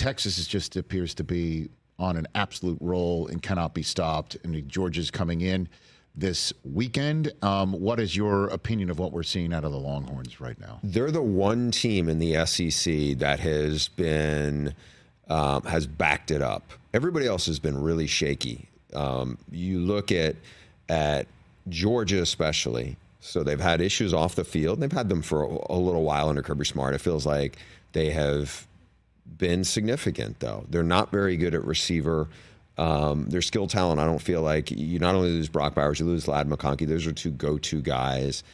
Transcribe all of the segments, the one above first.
Texas just appears to be on an absolute roll and cannot be stopped. And Georgia's coming in this weekend. What is your opinion of what we're seeing out of the Longhorns right now? They're the one team in the SEC that has been has backed it up. Everybody else has been really shaky. You look at Georgia especially. So they've had issues off the field. They've had them for a little while under Kirby Smart. It feels like they have been significant, though. They're not very good at receiver. Their skill talent, I don't feel like you not only lose Brock Bowers, you lose Ladd McConkey. Those are two go-to guys.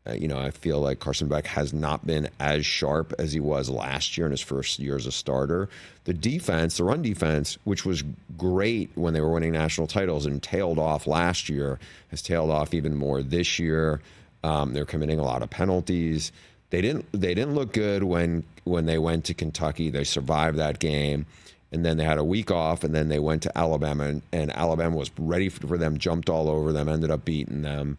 I feel like Carson Beck has not been as sharp as he was last year in his first year as a starter. The defense, the run defense, which was great when they were winning national titles and tailed off last year, has tailed off even more this year. They're committing a lot of penalties. They didn't look good when they went to Kentucky. They survived that game. And then they had a week off, and then they went to Alabama, and Alabama was ready for them, jumped all over them, ended up beating them.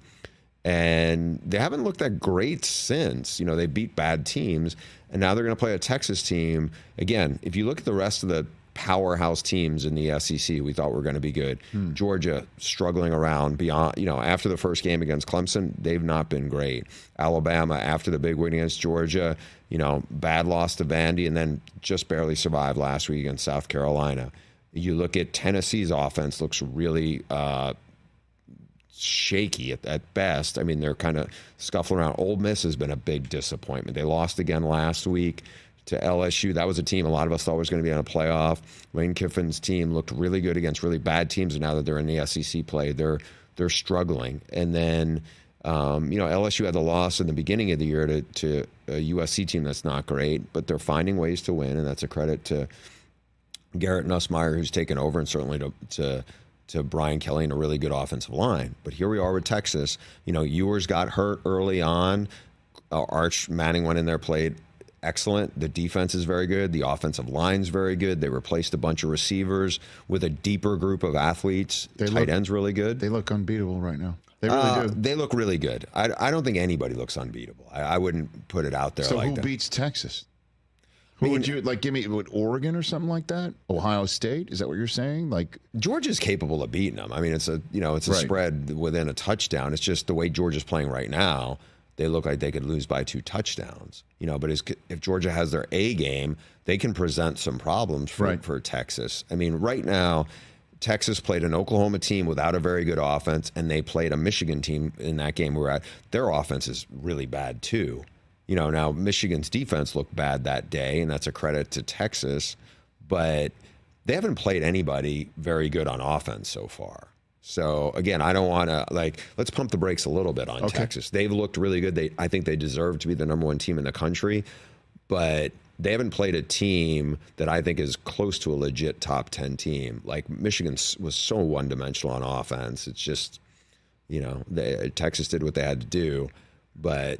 And they haven't looked that great since. They beat bad teams, and now they're going to play a Texas team. Again, if you look at the rest of the powerhouse teams in the SEC, we thought were going to be good. Georgia struggling around beyond, after the first game against Clemson, they've not been great. Alabama, after the big win against Georgia, bad loss to Vandy, and then just barely survived last week against South Carolina. You look at Tennessee's offense, looks really shaky at best. I mean, they're kind of scuffling around. Ole Miss has been a big disappointment. They lost again last week to LSU. That was a team a lot of us thought was going to be on a playoff. Lane Kiffin's team looked really good against really bad teams, and now that they're in the SEC play, they're struggling. And then, LSU had the loss in the beginning of the year to a USC team that's not great, but they're finding ways to win, and that's a credit to Garrett Nussmeier, who's taken over, and certainly to Brian Kelly and a really good offensive line. But here we are with Texas. Ewers got hurt early on. Arch Manning went in there, played excellent. The defense is very good. The offensive line's very good. They replaced a bunch of receivers with a deeper group of athletes. Tight end's really good. They look unbeatable right now. They really do. They look really good. I don't think anybody looks unbeatable. I wouldn't put it out there like that. So who beats Texas? Who would you give me? Oregon or something like that? Ohio State? Is that what you're saying? Georgia's capable of beating them. I mean, it's a Right. spread within a touchdown. It's just the way Georgia's playing right now. They look like they could lose by 2 touchdowns. But if Georgia has their A game, they can present some problems for Texas. I mean, right now, Texas played an Oklahoma team without a very good offense, and they played a Michigan team in that game where their offense is really bad too. Now Michigan's defense looked bad that day, and that's a credit to Texas, but they haven't played anybody very good on offense so far. So again, I don't want to let's pump the brakes a little bit on Texas. They've looked really good. I think they deserve to be the number 1 team in the country, but they haven't played a team that I think is close to a legit top 10 team. Like Michigan was so one-dimensional on offense. It's just, Texas did what they had to do, but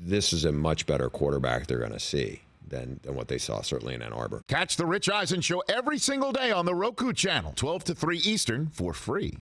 this is a much better quarterback they're going to see than what they saw, certainly in Ann Arbor. Catch the Rich Eisen Show every single day on the Roku Channel, 12 to 3 Eastern, for free.